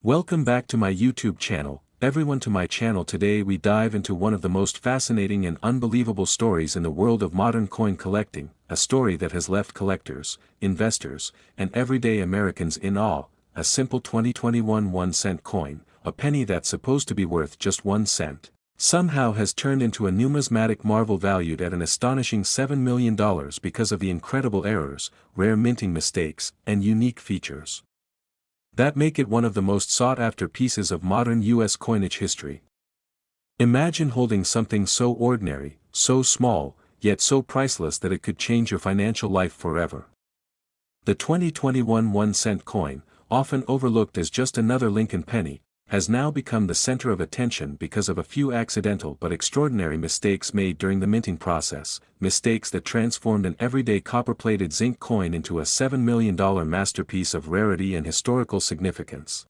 Welcome back to my YouTube channel, everyone. To my channel. Today we dive into one of the most fascinating and unbelievable stories in the world of modern coin collecting, a story that has left collectors, investors, and everyday Americans in awe. A simple 2021 1-cent coin, a penny that's supposed to be worth just 1 cent, somehow has turned into a numismatic marvel valued at an astonishing $7 million because of the incredible errors, rare minting mistakes, and unique features that make it one of the most sought-after pieces of modern U.S. coinage history. Imagine holding something so ordinary, so small, yet so priceless that it could change your financial life forever. The 2021 1-cent coin, often overlooked as just another Lincoln penny, has now become the center of attention because of a few accidental but extraordinary mistakes made during the minting process, mistakes that transformed an everyday copper-plated zinc coin into a $7 million masterpiece of rarity and historical significance.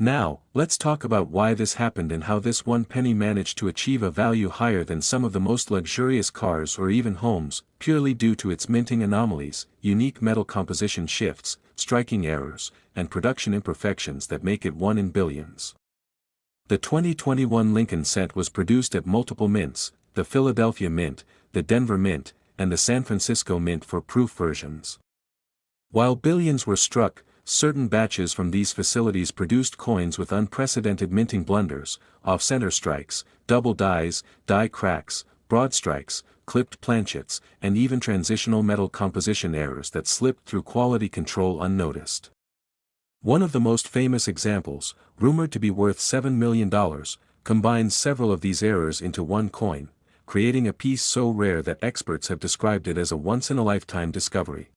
Now, let's talk about why this happened and how this one penny managed to achieve a value higher than some of the most luxurious cars or even homes, purely due to its minting anomalies, unique metal composition shifts, striking errors, and production imperfections that make it one in billions. The 2021 Lincoln cent was produced at multiple mints, the Philadelphia Mint, the Denver Mint, and the San Francisco Mint for proof versions. While billions were struck, certain batches from these facilities produced coins with unprecedented minting blunders, off-center strikes, double dies, die cracks, broad strikes, clipped planchets, and even transitional metal composition errors that slipped through quality control unnoticed. One of the most famous examples, rumored to be worth $7 million, combines several of these errors into one coin, creating a piece so rare that experts have described it as a once-in-a-lifetime discovery.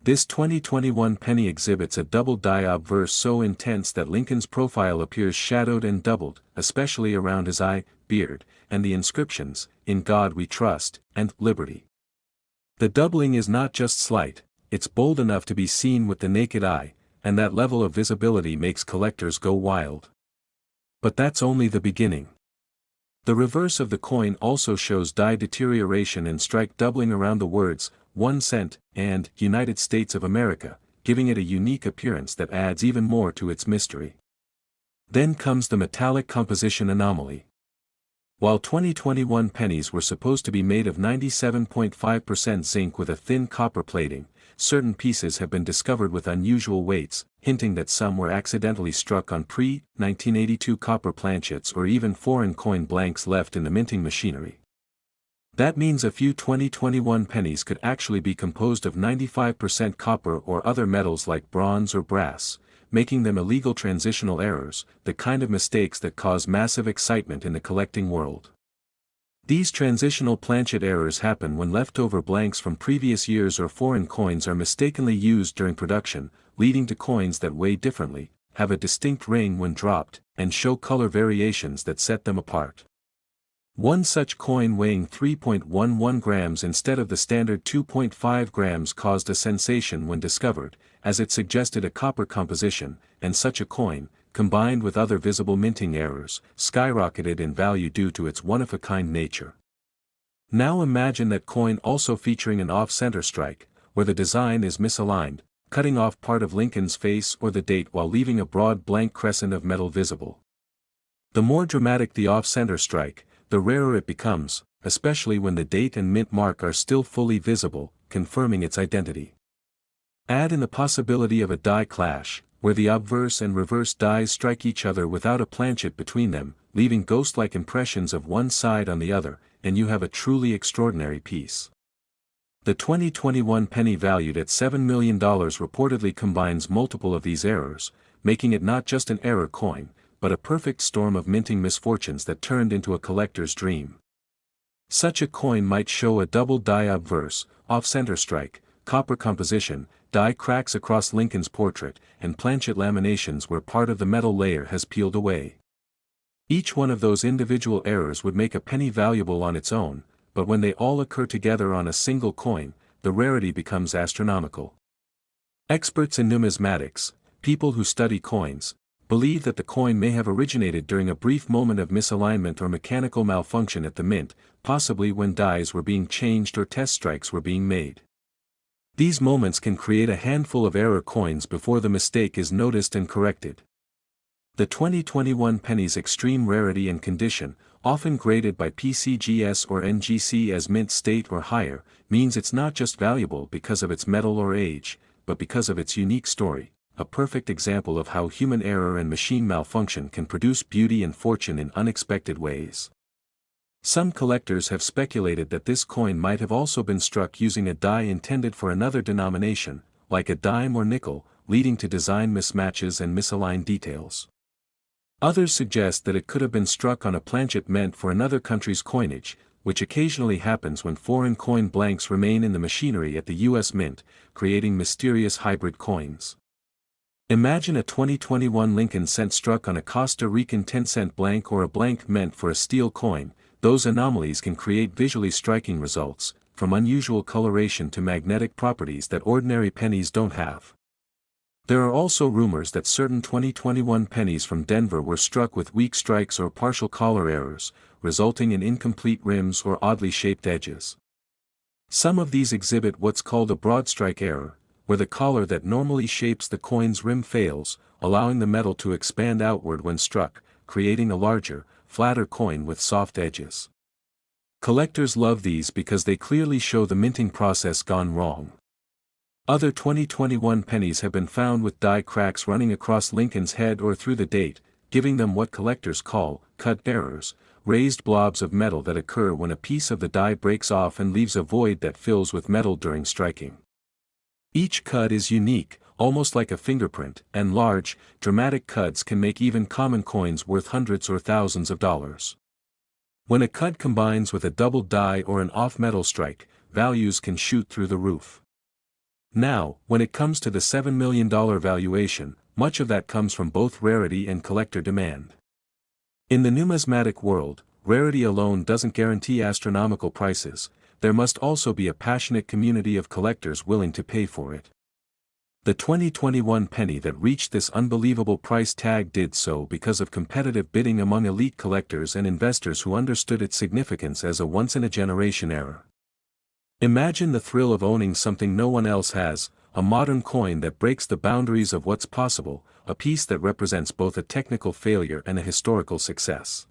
This 2021 penny exhibits a double die obverse so intense that Lincoln's profile appears shadowed and doubled, especially around his eye, beard, and the inscriptions, "In God We Trust," and "Liberty." The doubling is not just slight, it's bold enough to be seen with the naked eye, and that level of visibility makes collectors go wild. But that's only the beginning. The reverse of the coin also shows die deterioration and strike doubling around the words, 1 cent, and United States of America, giving it a unique appearance that adds even more to its mystery. Then comes the metallic composition anomaly. While 2021 pennies were supposed to be made of 97.5% zinc with a thin copper plating, certain pieces have been discovered with unusual weights, hinting that some were accidentally struck on pre-1982 copper planchets or even foreign coin blanks left in the minting machinery. That means a few 2021 pennies could actually be composed of 95% copper or other metals like bronze or brass, making them illegal transitional errors, the kind of mistakes that cause massive excitement in the collecting world. These transitional planchet errors happen when leftover blanks from previous years or foreign coins are mistakenly used during production, leading to coins that weigh differently, have a distinct ring when dropped, and show color variations that set them apart. One such coin weighing 3.11 grams instead of the standard 2.5 grams caused a sensation when discovered, as it suggested a copper composition, and such a coin, combined with other visible minting errors, skyrocketed in value due to its one-of-a-kind nature. Now imagine that coin also featuring an off-center strike, where the design is misaligned, cutting off part of Lincoln's face or the date while leaving a broad blank crescent of metal visible. The more dramatic the off-center strike, the rarer it becomes, especially when the date and mint mark are still fully visible, confirming its identity. Add in the possibility of a die clash, where the obverse and reverse dies strike each other without a planchet between them, leaving ghost-like impressions of one side on the other, and you have a truly extraordinary piece. The 2021 penny valued at $7 million reportedly combines multiple of these errors, making it not just an error coin, but a perfect storm of minting misfortunes that turned into a collector's dream. Such a coin might show a double die obverse, off-center strike, copper composition, die cracks across Lincoln's portrait, and planchet laminations where part of the metal layer has peeled away. Each one of those individual errors would make a penny valuable on its own, but when they all occur together on a single coin, the rarity becomes astronomical. Experts in numismatics, people who study coins, believe that the coin may have originated during a brief moment of misalignment or mechanical malfunction at the mint, possibly when dies were being changed or test strikes were being made. These moments can create a handful of error coins before the mistake is noticed and corrected. The 2021 penny's extreme rarity and condition, often graded by PCGS or NGC as mint state or higher, means it's not just valuable because of its metal or age, but because of its unique story, a perfect example of how human error and machine malfunction can produce beauty and fortune in unexpected ways. Some collectors have speculated that this coin might have also been struck using a die intended for another denomination, like a dime or nickel, leading to design mismatches and misaligned details. Others suggest that it could have been struck on a planchet meant for another country's coinage, which occasionally happens when foreign coin blanks remain in the machinery at the US Mint, creating mysterious hybrid coins. Imagine a 2021 Lincoln cent struck on a Costa Rican 10-cent blank or a blank meant for a steel coin. Those anomalies can create visually striking results, from unusual coloration to magnetic properties that ordinary pennies don't have. There are also rumors that certain 2021 pennies from Denver were struck with weak strikes or partial collar errors, resulting in incomplete rims or oddly shaped edges. Some of these exhibit what's called a broad strike error, where the collar that normally shapes the coin's rim fails, allowing the metal to expand outward when struck, creating a larger, flatter coin with soft edges. Collectors love these because they clearly show the minting process gone wrong. Other 2021 pennies have been found with die cracks running across Lincoln's head or through the date, giving them what collectors call cut errors, raised blobs of metal that occur when a piece of the die breaks off and leaves a void that fills with metal during striking. Each cut is unique, almost like a fingerprint, and large, dramatic cuts can make even common coins worth hundreds or thousands of dollars. When a cut combines with a double die or an off-metal strike, values can shoot through the roof. Now, when it comes to the $7 million valuation, much of that comes from both rarity and collector demand. In the numismatic world, rarity alone doesn't guarantee astronomical prices. There must also be a passionate community of collectors willing to pay for it. The 2021 penny that reached this unbelievable price tag did so because of competitive bidding among elite collectors and investors who understood its significance as a once-in-a-generation error. Imagine the thrill of owning something no one else has, a modern coin that breaks the boundaries of what's possible, a piece that represents both a technical failure and a historical success.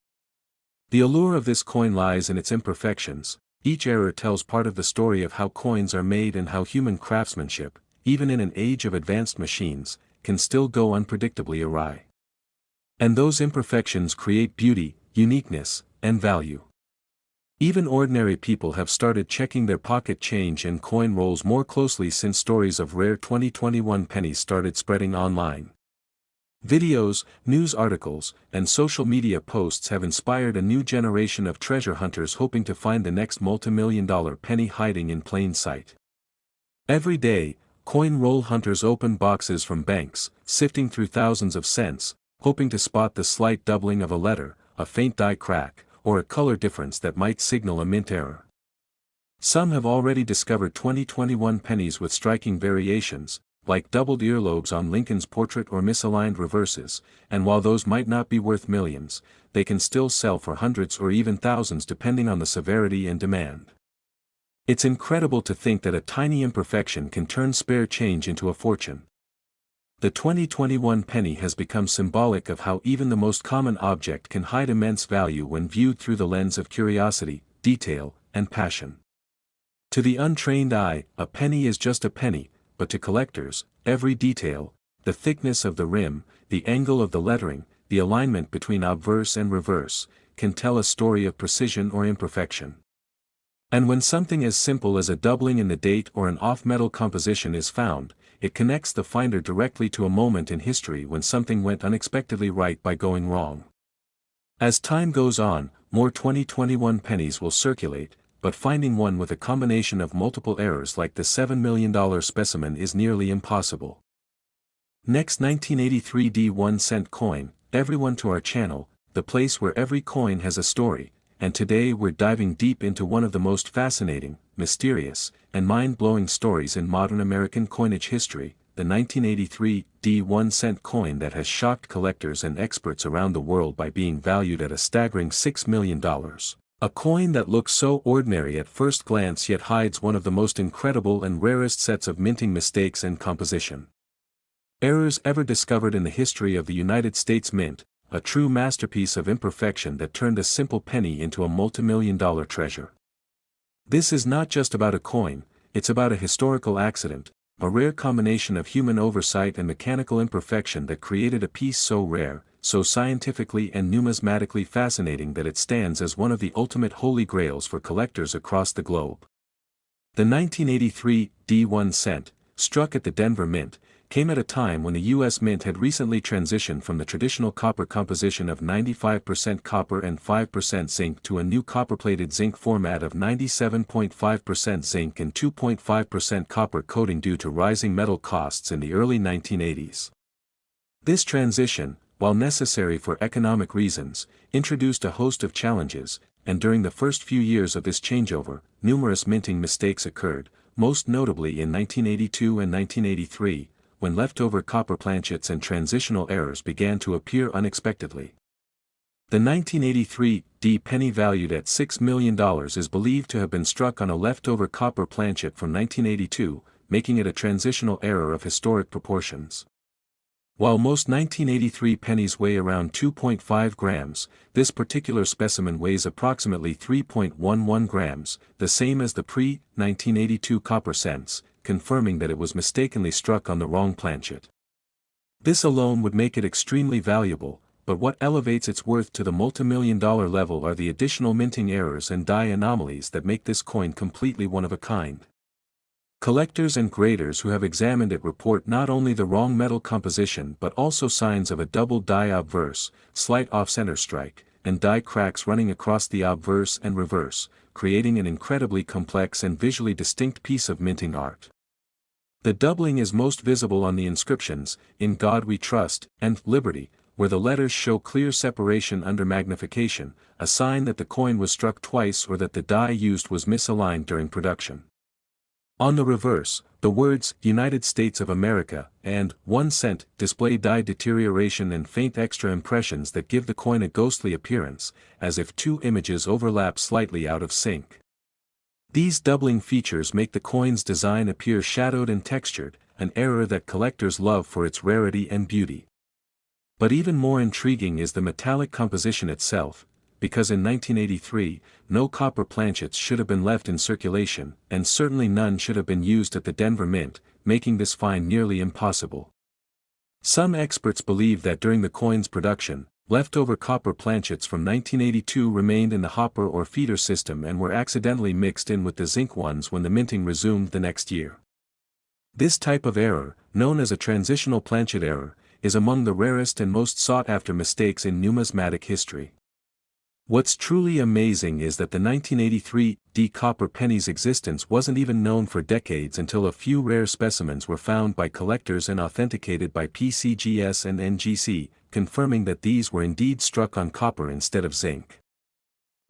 The allure of this coin lies in its imperfections. Each error tells part of the story of how coins are made and how human craftsmanship, even in an age of advanced machines, can still go unpredictably awry. And those imperfections create beauty, uniqueness, and value. Even ordinary people have started checking their pocket change and coin rolls more closely since stories of rare 2021 pennies started spreading online. Videos, news articles, and social media posts have inspired a new generation of treasure hunters hoping to find the next multi-million-dollar penny hiding in plain sight. Every day, coin roll hunters open boxes from banks, sifting through thousands of cents, hoping to spot the slight doubling of a letter, a faint die crack, or a color difference that might signal a mint error. Some have already discovered 2021 pennies with striking variations, like doubled earlobes on Lincoln's portrait or misaligned reverses, and while those might not be worth millions, they can still sell for hundreds or even thousands depending on the severity and demand. It's incredible to think that a tiny imperfection can turn spare change into a fortune. The 2021 penny has become symbolic of how even the most common object can hide immense value when viewed through the lens of curiosity, detail, and passion. To the untrained eye, a penny is just a penny, but to collectors, every detail, the thickness of the rim, the angle of the lettering, the alignment between obverse and reverse, can tell a story of precision or imperfection. And when something as simple as a doubling in the date or an off-metal composition is found, it connects the finder directly to a moment in history when something went unexpectedly right by going wrong. As time goes on, more 2021 pennies will circulate, but finding one with a combination of multiple errors like the $7 million specimen is nearly impossible. Next, 1983 D1 cent coin. Everyone to our channel, the place where every coin has a story, and today we're diving deep into one of the most fascinating, mysterious, and mind-blowing stories in modern American coinage history, the 1983 D1 cent coin that has shocked collectors and experts around the world by being valued at a staggering $6 million. A coin that looks so ordinary at first glance yet hides one of the most incredible and rarest sets of minting mistakes and composition. Errors ever discovered in the history of the United States Mint, a true masterpiece of imperfection that turned a simple penny into a multimillion-dollar treasure. This is not just about a coin, it's about a historical accident, a rare combination of human oversight and mechanical imperfection that created a piece so rare, so scientifically and numismatically fascinating that it stands as one of the ultimate holy grails for collectors across the globe. The 1983 D1 cent, struck at the Denver Mint, came at a time when the U.S. Mint had recently transitioned from the traditional copper composition of 95% copper and 5% zinc to a new copper-plated zinc format of 97.5% zinc and 2.5% copper coating due to rising metal costs in the early 1980s. This transition, while necessary for economic reasons, introduced a host of challenges, and during the first few years of this changeover, numerous minting mistakes occurred, most notably in 1982 and 1983, when leftover copper planchets and transitional errors began to appear unexpectedly. The 1983 D penny valued at $6 million is believed to have been struck on a leftover copper planchet from 1982, making it a transitional error of historic proportions. While most 1983 pennies weigh around 2.5 grams, this particular specimen weighs approximately 3.11 grams, the same as the pre-1982 copper cents, confirming that it was mistakenly struck on the wrong planchet. This alone would make it extremely valuable, but what elevates its worth to the multimillion-dollar level are the additional minting errors and die anomalies that make this coin completely one of a kind. Collectors and graders who have examined it report not only the wrong metal composition but also signs of a double die obverse, slight off-center strike, and die cracks running across the obverse and reverse, creating an incredibly complex and visually distinct piece of minting art. The doubling is most visible on the inscriptions, "In God We Trust," and "Liberty," where the letters show clear separation under magnification, a sign that the coin was struck twice or that the die used was misaligned during production. On the reverse, the words "United States of America" and "1 cent" display die deterioration and faint extra impressions that give the coin a ghostly appearance, as if two images overlap slightly out of sync. These doubling features make the coin's design appear shadowed and textured, an error that collectors love for its rarity and beauty. But even more intriguing is the metallic composition itself, because in 1983, no copper planchets should have been left in circulation, and certainly none should have been used at the Denver Mint, making this find nearly impossible. Some experts believe that during the coin's production, leftover copper planchets from 1982 remained in the hopper or feeder system and were accidentally mixed in with the zinc ones when the minting resumed the next year. This type of error, known as a transitional planchet error, is among the rarest and most sought-after mistakes in numismatic history. What's truly amazing is that the 1983 D copper penny's existence wasn't even known for decades until a few rare specimens were found by collectors and authenticated by PCGS and NGC, confirming that these were indeed struck on copper instead of zinc.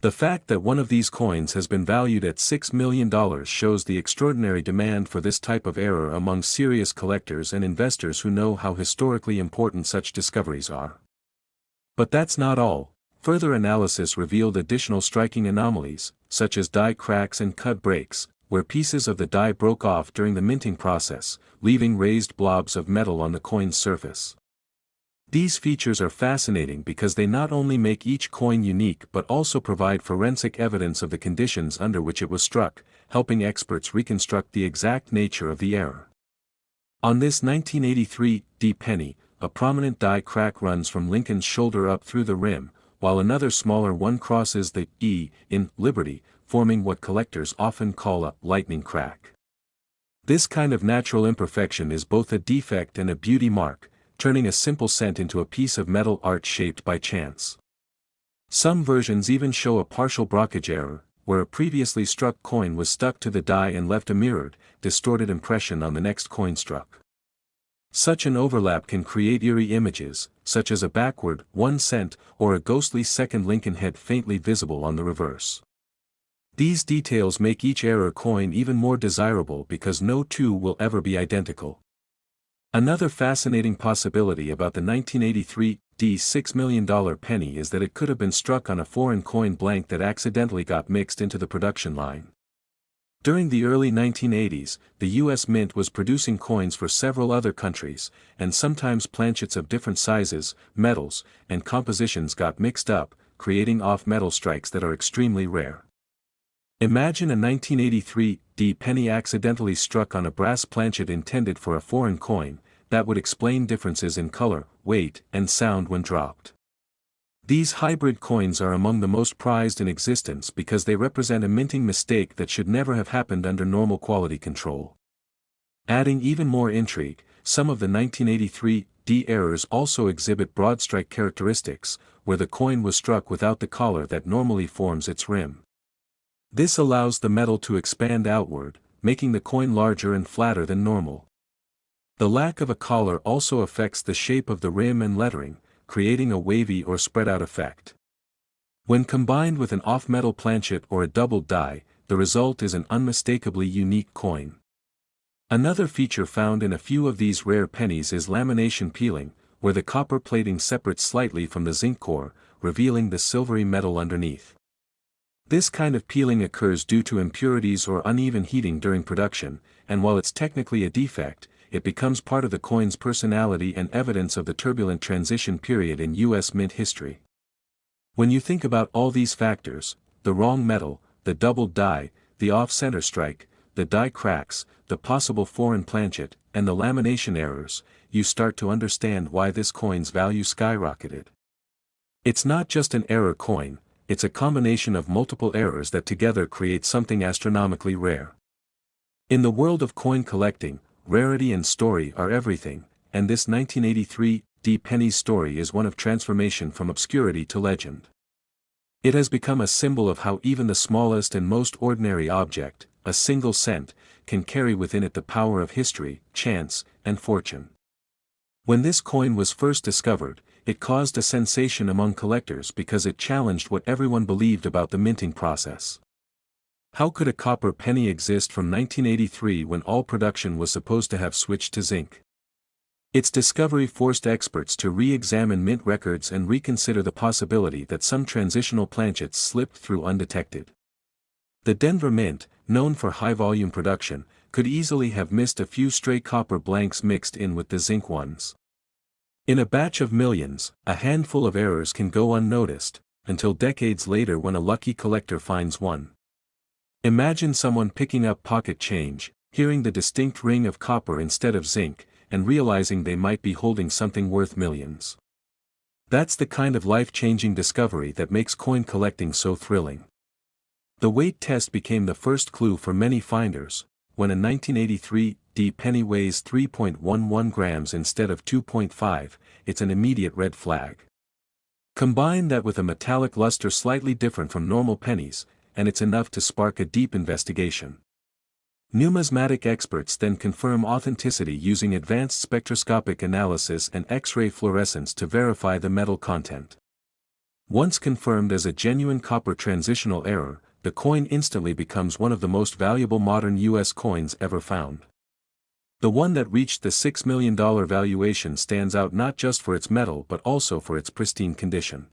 The fact that one of these coins has been valued at $6 million shows the extraordinary demand for this type of error among serious collectors and investors who know how historically important such discoveries are. But that's not all. Further analysis revealed additional striking anomalies, such as die cracks and cut breaks, where pieces of the die broke off during the minting process, leaving raised blobs of metal on the coin's surface. These features are fascinating because they not only make each coin unique but also provide forensic evidence of the conditions under which it was struck, helping experts reconstruct the exact nature of the error. On this 1983 D penny, a prominent die crack runs from Lincoln's shoulder up through the rim, while another smaller one crosses the E in Liberty, forming what collectors often call a lightning crack. This kind of natural imperfection is both a defect and a beauty mark, turning a simple cent into a piece of metal art shaped by chance. Some versions even show a partial brockage error, where a previously struck coin was stuck to the die and left a mirrored, distorted impression on the next coin struck. Such an overlap can create eerie images, such as a backward 1 cent or a ghostly second Lincoln head faintly visible on the reverse. These details make each error coin even more desirable because no two will ever be identical. Another fascinating possibility about the 1983 D $6 million penny is that it could have been struck on a foreign coin blank that accidentally got mixed into the production line. During the early 1980s, the U.S. Mint was producing coins for several other countries, and sometimes planchets of different sizes, metals, and compositions got mixed up, creating off-metal strikes that are extremely rare. Imagine a 1983 penny accidentally struck on a brass planchet intended for a foreign coin. That would explain differences in color, weight, and sound when dropped. These hybrid coins are among the most prized in existence because they represent a minting mistake that should never have happened under normal quality control. Adding even more intrigue, some of the 1983 errors also exhibit broad strike characteristics, where the coin was struck without the collar that normally forms its rim. This allows the metal to expand outward, making the coin larger and flatter than normal. The lack of a collar also affects the shape of the rim and lettering, creating a wavy or spread-out effect. When combined with an off-metal planchet or a doubled die, the result is an unmistakably unique coin. Another feature found in a few of these rare pennies is lamination peeling, where the copper plating separates slightly from the zinc core, revealing the silvery metal underneath. This kind of peeling occurs due to impurities or uneven heating during production, and while it's technically a defect, it becomes part of the coin's personality and evidence of the turbulent transition period in U.S. Mint history. When you think about all these factors, the wrong metal, the doubled die, the off-center strike, the die cracks, the possible foreign planchet, and the lamination errors, you start to understand why this coin's value skyrocketed. It's not just an error coin, it's a combination of multiple errors that together create something astronomically rare. In the world of coin collecting, rarity and story are everything, and this 1983 penny's story is one of transformation from obscurity to legend. It has become a symbol of how even the smallest and most ordinary object, a single cent, can carry within it the power of history, chance, and fortune. When this coin was first discovered, it caused a sensation among collectors because it challenged what everyone believed about the minting process. How could a copper penny exist from 1983 when all production was supposed to have switched to zinc? Its discovery forced experts to re-examine mint records and reconsider the possibility that some transitional planchets slipped through undetected. The Denver Mint, known for high-volume production, could easily have missed a few stray copper blanks mixed in with the zinc ones. In a batch of millions, a handful of errors can go unnoticed, until decades later when a lucky collector finds one. Imagine someone picking up pocket change, hearing the distinct ring of copper instead of zinc, and realizing they might be holding something worth millions. That's the kind of life-changing discovery that makes coin collecting so thrilling. The weight test became the first clue for many finders. When a 1983 penny weighs 3.11 grams instead of 2.5, it's an immediate red flag. Combine that with a metallic luster slightly different from normal pennies, and it's enough to spark a deep investigation. Numismatic experts then confirm authenticity using advanced spectroscopic analysis and X-ray fluorescence to verify the metal content. Once confirmed as a genuine copper transitional error, the coin instantly becomes one of the most valuable modern U.S. coins ever found. The one that reached the $6 million valuation stands out not just for its metal but also for its pristine condition.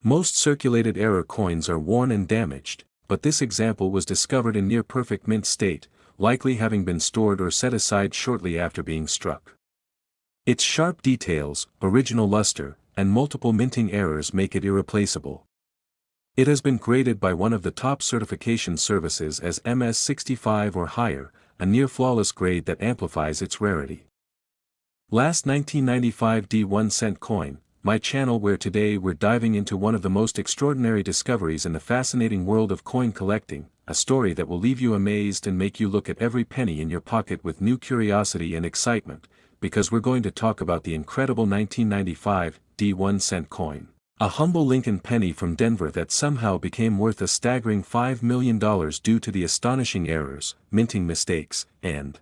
Most circulated error coins are worn and damaged, but this example was discovered in near-perfect mint state, likely having been stored or set aside shortly after being struck. Its sharp details, original luster, and multiple minting errors make it irreplaceable. It has been graded by one of the top certification services as MS65 or higher, a near-flawless grade that amplifies its rarity. Last 1995 1-cent coin, my channel where today we're diving into one of the most extraordinary discoveries in the fascinating world of coin collecting, a story that will leave you amazed and make you look at every penny in your pocket with new curiosity and excitement, because we're going to talk about the incredible 1995 1-cent coin. A humble Lincoln penny from Denver that somehow became worth a staggering $5 million due to the astonishing errors, minting mistakes, and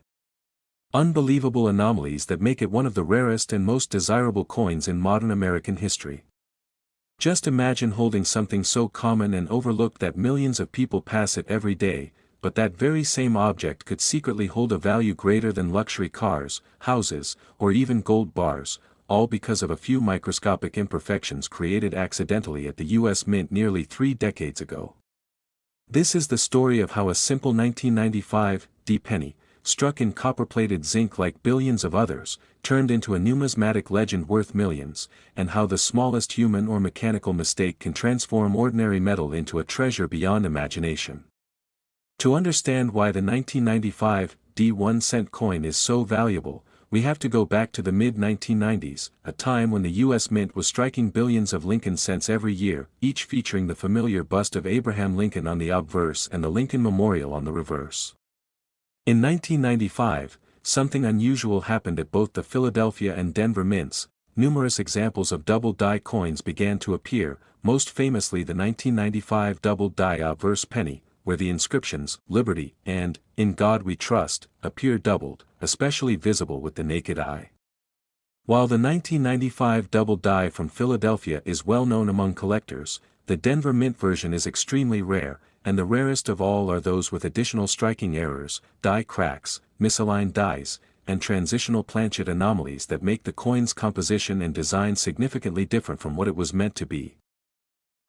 unbelievable anomalies that make it one of the rarest and most desirable coins in modern American history. Just imagine holding something so common and overlooked that millions of people pass it every day, but that very same object could secretly hold a value greater than luxury cars, houses, or even gold bars, all because of a few microscopic imperfections created accidentally at the U.S. Mint nearly 3 decades ago. This is the story of how a simple 1995 D penny, struck in copper-plated zinc like billions of others, turned into a numismatic legend worth millions, and how the smallest human or mechanical mistake can transform ordinary metal into a treasure beyond imagination. To understand why the 1995 D 1-cent coin is so valuable, we have to go back to the mid-1990s, a time when the U.S. Mint was striking billions of Lincoln cents every year, each featuring the familiar bust of Abraham Lincoln on the obverse and the Lincoln Memorial on the reverse. In 1995, something unusual happened at both the Philadelphia and Denver mints. Numerous examples of double-die coins began to appear, most famously the 1995 double-die obverse penny, where the inscriptions, "Liberty" and "In God We Trust," appear doubled, especially visible with the naked eye. While the 1995 double die from Philadelphia is well known among collectors, the Denver Mint version is extremely rare, and the rarest of all are those with additional striking errors, die cracks, misaligned dies, and transitional planchet anomalies that make the coin's composition and design significantly different from what it was meant to be.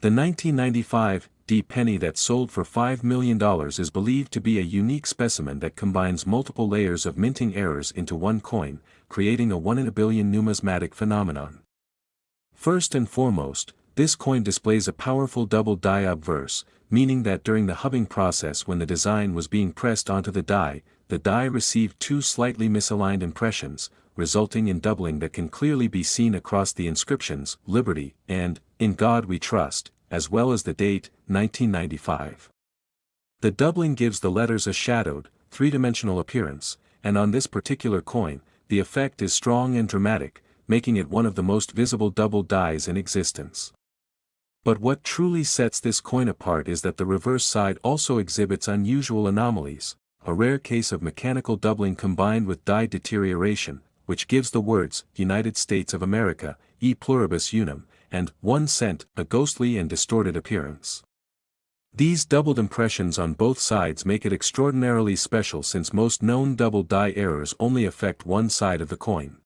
The 1995 D penny that sold for $5 million is believed to be a unique specimen that combines multiple layers of minting errors into one coin, creating a 1 in a billion numismatic phenomenon. First and foremost, this coin displays a powerful double die obverse, meaning that during the hubbing process when the design was being pressed onto the die received two slightly misaligned impressions, resulting in doubling that can clearly be seen across the inscriptions, "Liberty" and "In God We Trust," as well as the date, 1995. The doubling gives the letters a shadowed, three-dimensional appearance, and on this particular coin, the effect is strong and dramatic, making it one of the most visible double dies in existence. But what truly sets this coin apart is that the reverse side also exhibits unusual anomalies, a rare case of mechanical doubling combined with die deterioration, which gives the words, "United States of America, e pluribus unum," and 1 cent, a ghostly and distorted appearance. These doubled impressions on both sides make it extraordinarily special since most known double die errors only affect one side of the coin.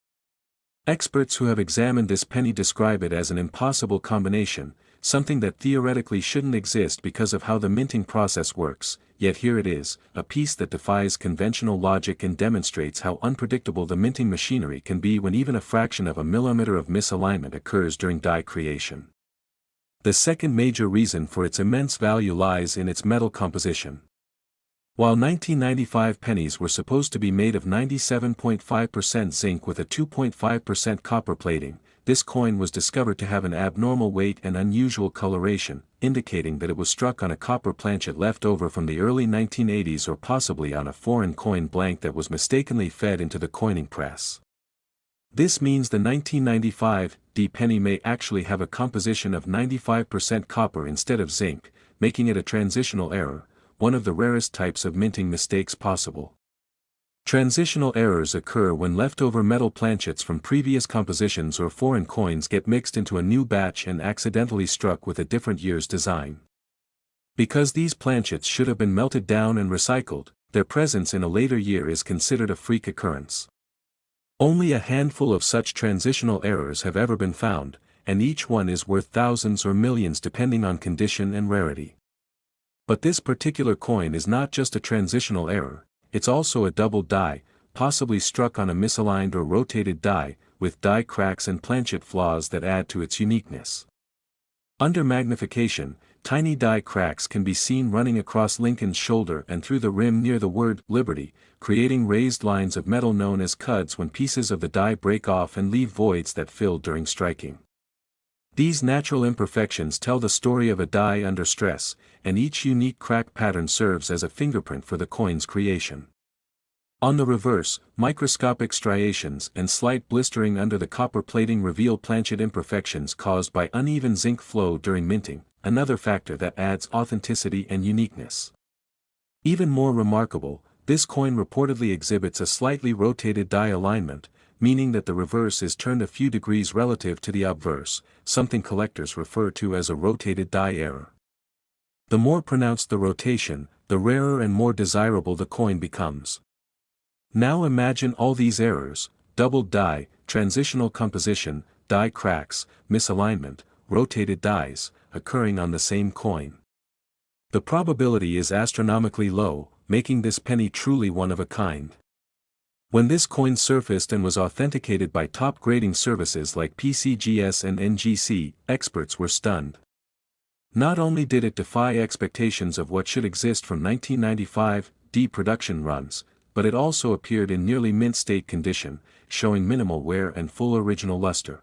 Experts who have examined this penny describe it as an impossible combination, something that theoretically shouldn't exist because of how the minting process works, yet here it is, a piece that defies conventional logic and demonstrates how unpredictable the minting machinery can be when even a fraction of a millimeter of misalignment occurs during die creation. The second major reason for its immense value lies in its metal composition. While 1995 pennies were supposed to be made of 97.5% zinc with a 2.5% copper plating, this coin was discovered to have an abnormal weight and unusual coloration, indicating that it was struck on a copper planchet left over from the early 1980s or possibly on a foreign coin blank that was mistakenly fed into the coining press. This means the 1995 D penny may actually have a composition of 95% copper instead of zinc, making it a transitional error, one of the rarest types of minting mistakes possible. Transitional errors occur when leftover metal planchets from previous compositions or foreign coins get mixed into a new batch and accidentally struck with a different year's design. Because these planchets should have been melted down and recycled, their presence in a later year is considered a freak occurrence. Only a handful of such transitional errors have ever been found, and each one is worth thousands or millions depending on condition and rarity. But this particular coin is not just a transitional error, it's also a double die, possibly struck on a misaligned or rotated die, with die cracks and planchet flaws that add to its uniqueness. Under magnification, tiny die cracks can be seen running across Lincoln's shoulder and through the rim near the word "Liberty," creating raised lines of metal known as cuds when pieces of the die break off and leave voids that fill during striking. These natural imperfections tell the story of a die under stress, and each unique crack pattern serves as a fingerprint for the coin's creation. On the reverse, microscopic striations and slight blistering under the copper plating reveal planchet imperfections caused by uneven zinc flow during minting, another factor that adds authenticity and uniqueness. Even more remarkable, this coin reportedly exhibits a slightly rotated die alignment, meaning that the reverse is turned a few degrees relative to the obverse, something collectors refer to as a rotated die error. The more pronounced the rotation, the rarer and more desirable the coin becomes. Now imagine all these errors, doubled die, transitional composition, die cracks, misalignment, rotated dies, occurring on the same coin. The probability is astronomically low, making this penny truly one of a kind. When this coin surfaced and was authenticated by top grading services like PCGS and NGC, experts were stunned. Not only did it defy expectations of what should exist from 1995 production runs, but it also appeared in nearly mint state condition, showing minimal wear and full original luster.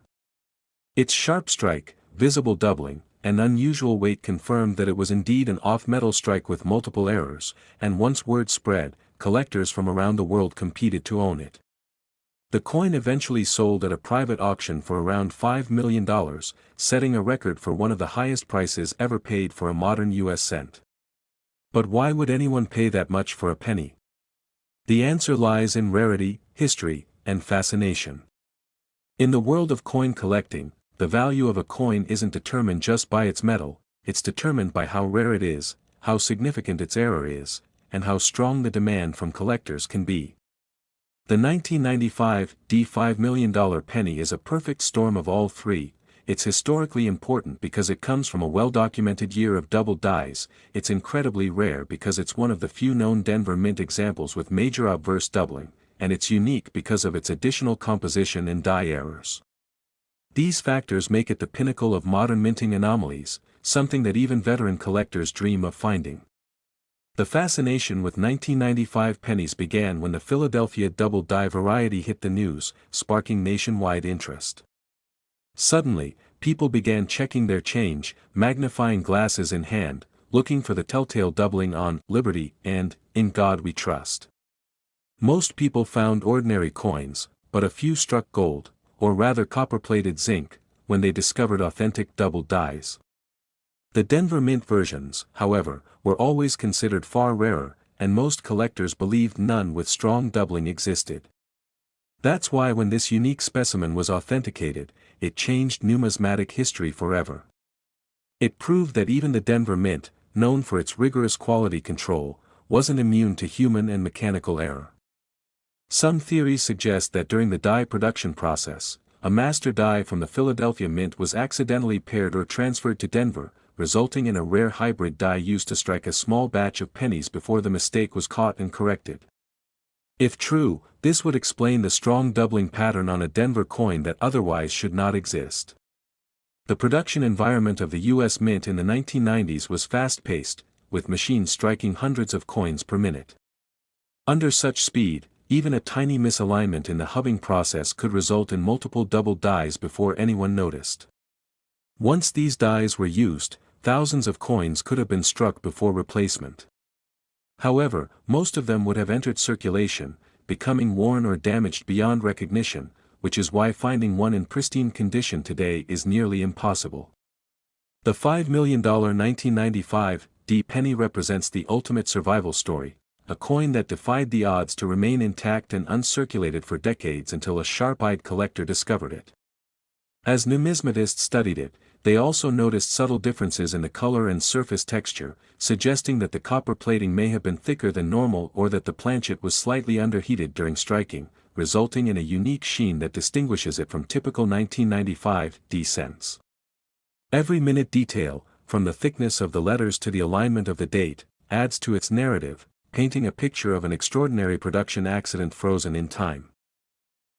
Its sharp strike, visible doubling, and unusual weight confirmed that it was indeed an off-metal strike with multiple errors, and once word spread, collectors from around the world competed to own it. The coin eventually sold at a private auction for around $5 million, setting a record for one of the highest prices ever paid for a modern US cent. But why would anyone pay that much for a penny? The answer lies in rarity, history, and fascination. In the world of coin collecting, the value of a coin isn't determined just by its metal, it's determined by how rare it is, how significant its error is, and how strong the demand from collectors can be. The 1995 $5 million penny is a perfect storm of all three. It's historically important because it comes from a well-documented year of double dies, it's incredibly rare because it's one of the few known Denver Mint examples with major obverse doubling, and it's unique because of its additional composition and die errors. These factors make it the pinnacle of modern minting anomalies, something that even veteran collectors dream of finding. The fascination with 1995 pennies began when the Philadelphia double die variety hit the news, sparking nationwide interest. Suddenly, people began checking their change, magnifying glasses in hand, looking for the telltale doubling on Liberty and In God We Trust. Most people found ordinary coins, but a few struck gold, or rather copper-plated zinc, when they discovered authentic double dies. The Denver Mint versions, however, were always considered far rarer, and most collectors believed none with strong doubling existed. That's why when this unique specimen was authenticated, it changed numismatic history forever. It proved that even the Denver Mint, known for its rigorous quality control, wasn't immune to human and mechanical error. Some theories suggest that during the die production process, a master die from the Philadelphia Mint was accidentally paired or transferred to Denver, resulting in a rare hybrid die used to strike a small batch of pennies before the mistake was caught and corrected. If true, this would explain the strong doubling pattern on a Denver coin that otherwise should not exist. The production environment of the U.S. Mint in the 1990s was fast-paced, with machines striking hundreds of coins per minute. Under such speed, even a tiny misalignment in the hubbing process could result in multiple double dies before anyone noticed. Once these dies were used, thousands of coins could have been struck before replacement. However, most of them would have entered circulation, becoming worn or damaged beyond recognition, which is why finding one in pristine condition today is nearly impossible. The $5 million 1995 penny represents the ultimate survival story, a coin that defied the odds to remain intact and uncirculated for decades until a sharp-eyed collector discovered it. As numismatists studied it, they also noticed subtle differences in the color and surface texture, suggesting that the copper plating may have been thicker than normal or that the planchet was slightly underheated during striking, resulting in a unique sheen that distinguishes it from typical 1995 cents. Every minute detail, from the thickness of the letters to the alignment of the date, adds to its narrative, painting a picture of an extraordinary production accident frozen in time.